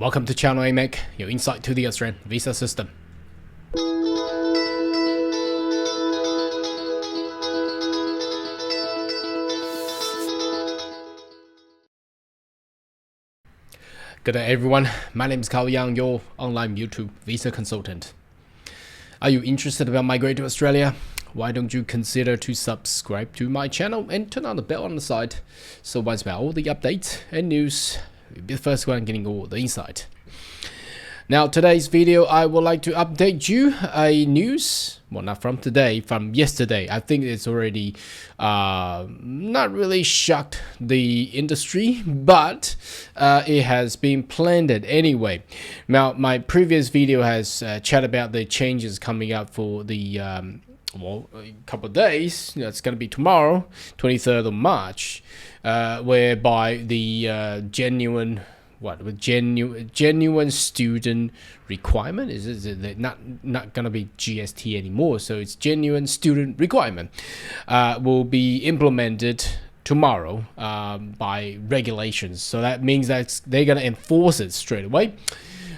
Welcome to Channel AMEC, your insight to the Australian visa system. Good day everyone, my name is Carl Young, your online YouTube visa consultant. Are you interested about migrating to Australia? Why don't you consider to subscribe to my channel and turn on the bell on the side, so once about all the updates and news, you'll be the first one getting all the insight. Now today's video, I would like to update you a news, well not from today, from yesterday. I think it's already not really shocked the industry, but it has been planned anyway. Now my previous video has chat about the changes coming up for the well, a couple of days. It's going to be tomorrow, 23rd of March, whereby the genuine student requirement is not gonna be GST anymore, so it's genuine student requirement will be implemented tomorrow by regulations. So that means that they're gonna enforce it straight away,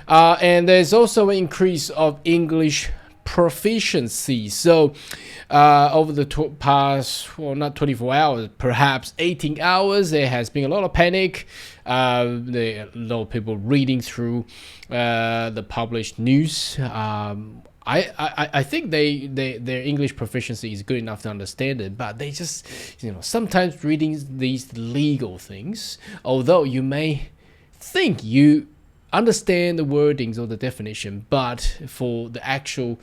and there's also an increase of English proficiency. So over the past, well, not 24 hours, perhaps 18 hours, there has been a lot of panic. A lot of people reading through the published news. I think their English proficiency is good enough to understand it, but they just, sometimes reading these legal things, although you may think you understand the wordings or the definition, but for the actual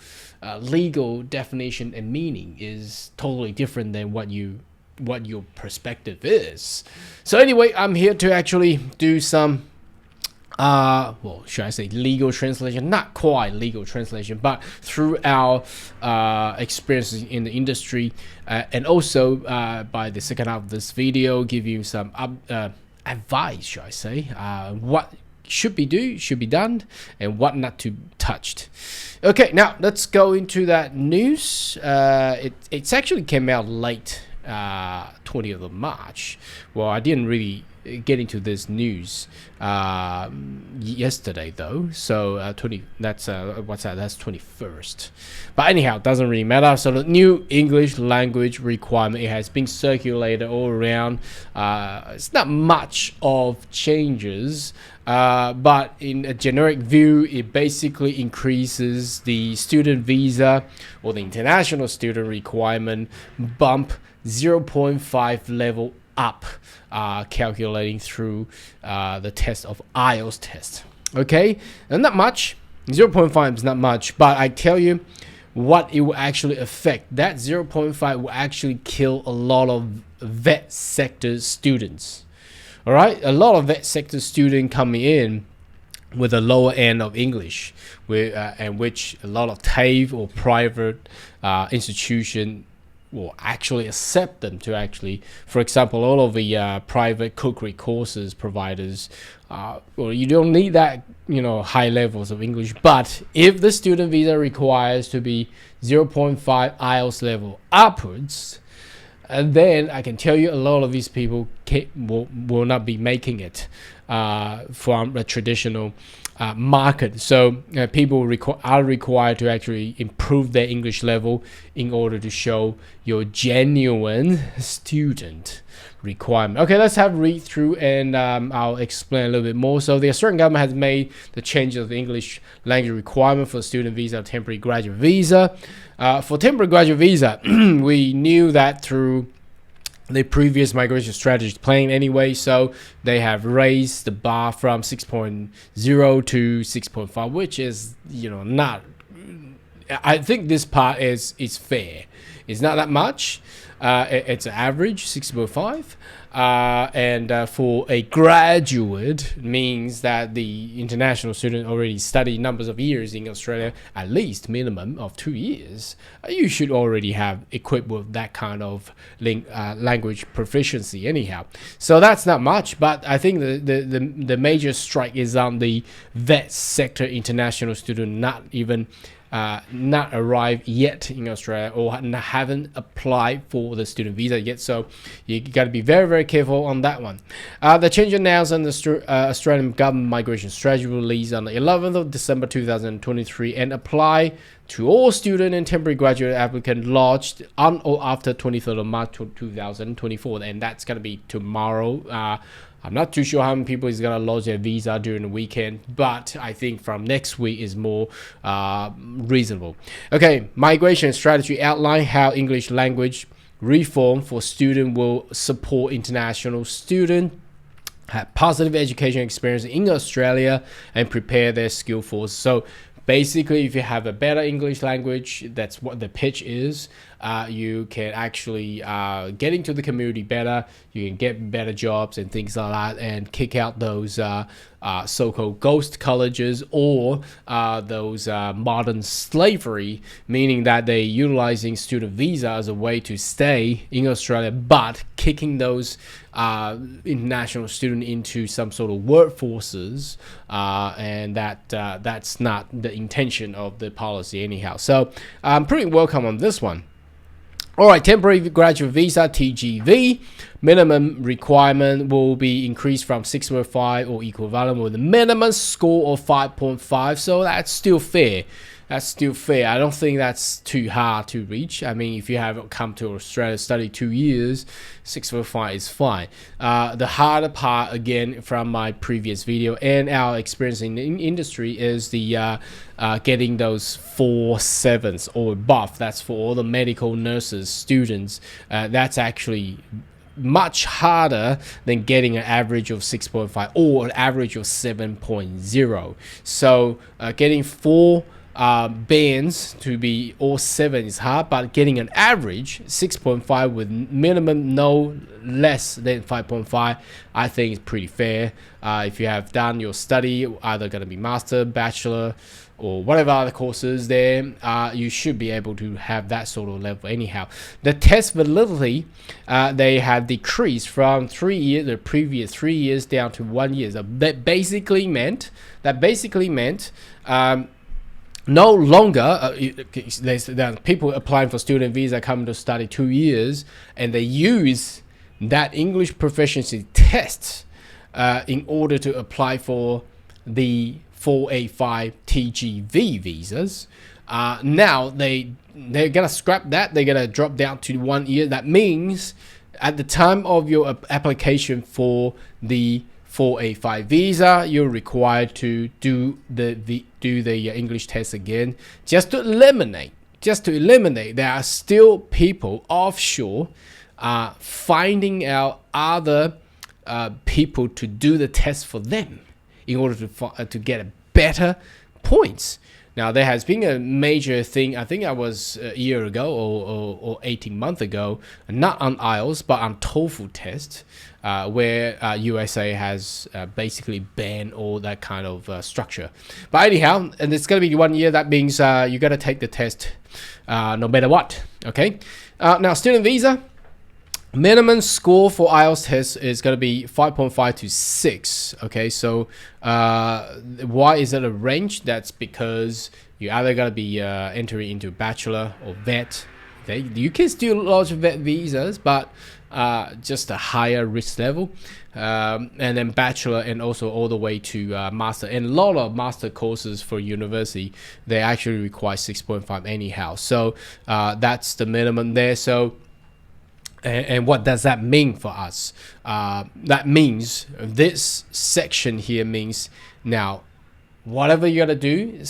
legal definition and meaning is totally different than what your perspective is. So anyway, I'm here to actually do some well, should I say legal translation? Not quite legal translation, but through our experiences in the industry, and also by the second half of this video, give you some advice, should I say, what should be done and what not to touched. Okay, now let's go into that news. It's actually came out late, 20th of March. Well, I didn't really get into this news yesterday though, so 20, that's what's that, that's 21st, but anyhow, it doesn't really matter. So the new English language requirement, it has been circulated all around. It's not much of changes, but in a generic view, it basically increases the student visa or the international student requirement bump 0.5 level up, calculating through the test of IELTS test. Okay, and not much. 0.5 is not much, but I tell you what it will actually affect. That 0.5 will actually kill a lot of vet sector students. All right, a lot of vet sector students coming in with a lower end of English, and which a lot of TAFE or private institution will actually accept them to actually, for example, all of the private cookery courses providers, well, you don't need that, high levels of English, but if the student visa requires to be 0.5 IELTS level upwards, and then I can tell you a lot of these people will not be making it from a traditional market. So people are required to actually improve their English level in order to show your genuine student requirement. Okay, let's have a read through, and I'll explain a little bit more. So the Australian government has made the change of the English language requirement for student visa, temporary graduate visa. For temporary graduate visa, we knew that through the previous migration strategy plan anyway, so they have raised the bar from 6.0 to 6.5, which is, not, I think this part is fair. It's not that much. It's an average 6.5, and for a graduate means that the international student already studied numbers of years in Australia, at least minimum of 2 years. You should already have equipped with that kind of language proficiency anyhow. So that's not much, but I think the major strike is on the vet sector international student not even not arrived yet in Australia or haven't applied for the student visa yet. So you got to be very, very careful on that one. The change announced on the Australian government migration strategy released on the 11th of December 2023 and apply to all student and temporary graduate applicants lodged on or after 23rd of March 2024, and that's going to be tomorrow. I'm not too sure how many people is going to lodge their visa during the weekend, but I think from next week is more reasonable. Okay, migration strategy outline how English language reform for student will support international students have positive education experience in Australia and prepare their skill force. So basically, if you have a better English language, that's what the pitch is. You can actually get into the community better. You can get better jobs and things like that, and kick out those so-called ghost colleges or those modern slavery, meaning that they're utilizing student visa as a way to stay in Australia, but kicking those international student into some sort of workforces, and that's not the intention of the policy anyhow. So I'm pretty welcome on this one. All right, temporary graduate visa TGV minimum requirement will be increased from 6.5 or equivalent with a minimum score of 5.5. So that's still fair. That's still fair. I don't think that's too hard to reach. I mean, if you have come to Australia, study 2 years, 6.5 is fine. The harder part, again, from my previous video and our experience in the industry, is the getting those 4.7s or above. That's for all the medical nurses, students. That's actually much harder than getting an average of 6.5 or an average of 7.0. So getting 4 bands to be all 7 is hard, but getting an average 6.5 with minimum no less than 5.5, I think is pretty fair. If you have done your study, either going to be master, bachelor, or whatever other courses there, you should be able to have that sort of level anyhow. The test validity, they have decreased from 3 years, the previous 3 years, down to 1 year. So that basically meant no longer there's people applying for student visa coming to study 2 years, and they use that English proficiency test in order to apply for the 485 TGV visas. Now they're gonna scrap that. They're gonna drop down to 1 year. That means at the time of your application for the 485 visa, you're required to do the English test again, just to eliminate. There are still people offshore finding out other people to do the test for them in order to get a better points. Now, there has been a major thing, I think I was a year ago or 18 months ago, not on IELTS, but on TOEFL test, where USA has basically banned all that kind of structure. But anyhow, and it's going to be 1 year. That means you got to take the test no matter what, okay? Now, student visa. Minimum score for IELTS test is going to be 5.5 to 6. Okay, so why is it a range? That's because you either got to be entering into bachelor or vet. Okay, you can still lodge vet visas, but just a higher risk level. And then bachelor, and also all the way to master. And a lot of master courses for university, they actually require 6.5 anyhow. So that's the minimum there. So and what does that mean for us? That means this section here means now whatever you gotta do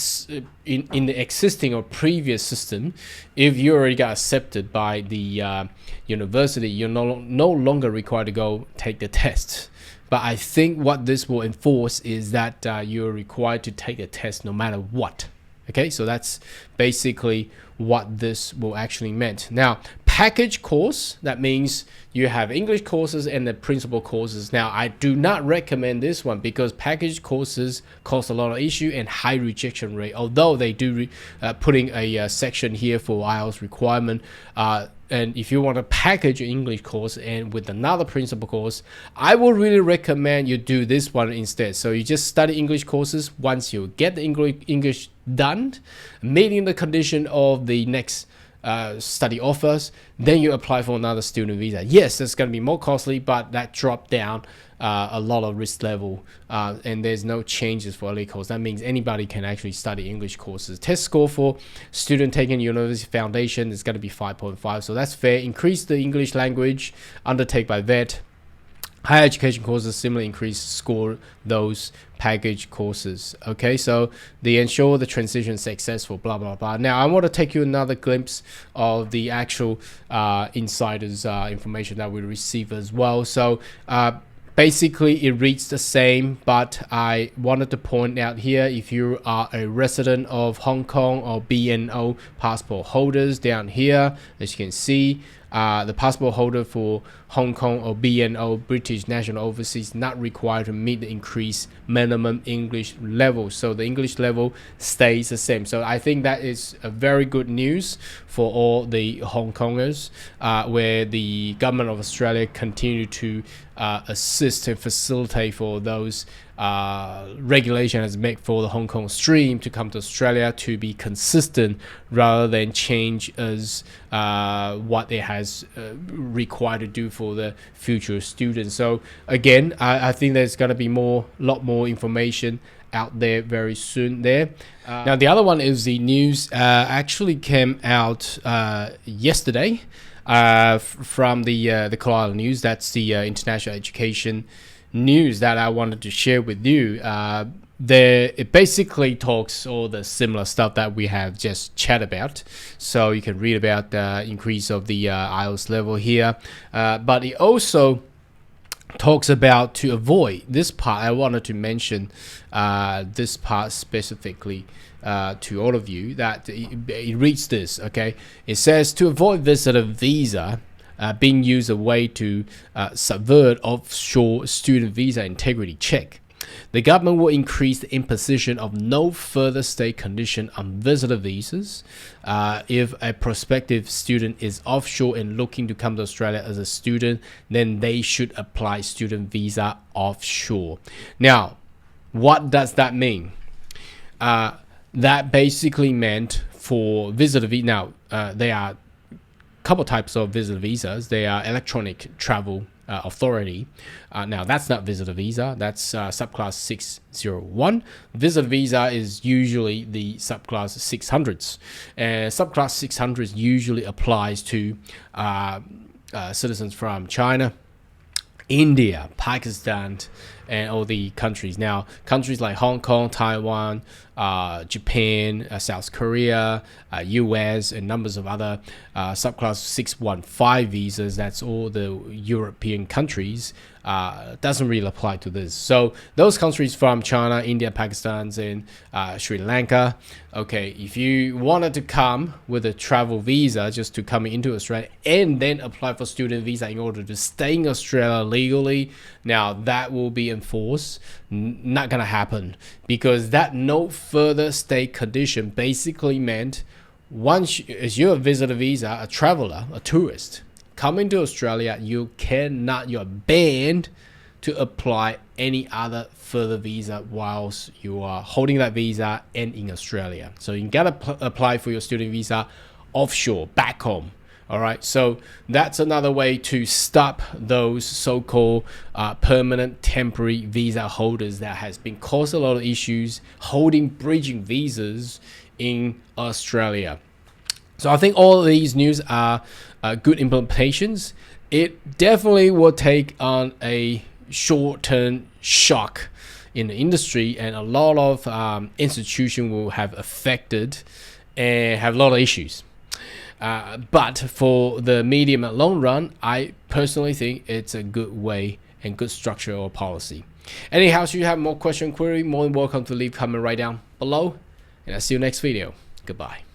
in the existing or previous system, if you already got accepted by the university, you're no longer required to go take the test. But I think what this will enforce is that you're required to take the test no matter what. Okay, so that's basically what this will actually mean. Now, package course, that means you have English courses and the principal courses. Now, I do not recommend this one because package courses cause a lot of issue and high rejection rate. Although they do putting a section here for IELTS requirement. And if you want to package your English course and with another principal course, I would really recommend you do this one instead. So you just study English courses. Once you get the English done, meeting the condition of the next study offers, then you apply for another student visa. Yes, it's going to be more costly, but that dropped down a lot of risk level, and there's no changes for early course. That means anybody can actually study English courses. Test score for student taking University Foundation is going to be 5.5, so that's fair. Increase the English language undertake by VET. Higher education courses similarly increase score those package courses. Okay, so they ensure the transition is successful, blah blah blah. Now I want to take you another glimpse of the actual insiders information that we receive as well. So basically it reads the same, but I wanted to point out here, if you are a resident of Hong Kong or BNO passport holders, down here as you can see, the passport holder for Hong Kong or BNO, British National Overseas, not required to meet the increased minimum English level. So the English level stays the same. So I think that is a very good news for all the Hong Kongers, where the government of Australia continue to assist and facilitate for those regulation has made for the Hong Kong stream to come to Australia to be consistent rather than change as what it has required to do for the future students. So again, I think there's going to be a lot more information out there very soon there. Now the other one is the news actually came out yesterday from the Koala News. That's the international education news that I wanted to share with you. It basically talks all the similar stuff that we have just chat about, so you can read about the increase of the IELTS level here, but it also talks about, to avoid this part, I wanted to mention this part specifically to all of you, that it reads this. Okay, it says, to avoid visitor visa being used a way to subvert offshore student visa integrity check, the government will increase the imposition of no further state condition on visitor visas. If a prospective student is offshore and looking to come to Australia as a student, then they should apply student visa offshore. Now, what does that mean? That basically meant for visitor visa. Now, they are couple types of visitor visas. They are electronic travel authority. Now that's not visitor visa, that's subclass 601. Visitor visa is usually the subclass 600s, and subclass 600s usually applies to citizens from China, India, Pakistan, and all the countries. Now, countries like Hong Kong, Taiwan, Japan, South Korea, US, and numbers of other subclass 615 visas, that's all the European countries, doesn't really apply to this. So those countries from China, India, Pakistan, and Sri Lanka, okay, if you wanted to come with a travel visa just to come into Australia and then apply for student visa in order to stay in Australia legally, now that will be enforced. Not gonna happen, because that no further state condition basically meant once you're a visitor visa, a traveler, a tourist coming to Australia, you're banned to apply any other further visa whilst you are holding that visa and in Australia. So you gotta apply for your student visa offshore, back home. All right, so that's another way to stop those so-called permanent temporary visa holders that has been caused a lot of issues holding bridging visas in Australia. So I think all of these news are good implementations. It definitely will take on a short-term shock in the industry, and a lot of institutions will have affected and have a lot of issues. But for the medium and long run, I personally think it's a good way and good structure or policy. Anyhow, should you have more question query, more than welcome to leave comment right down below, and I'll see you next video. Goodbye.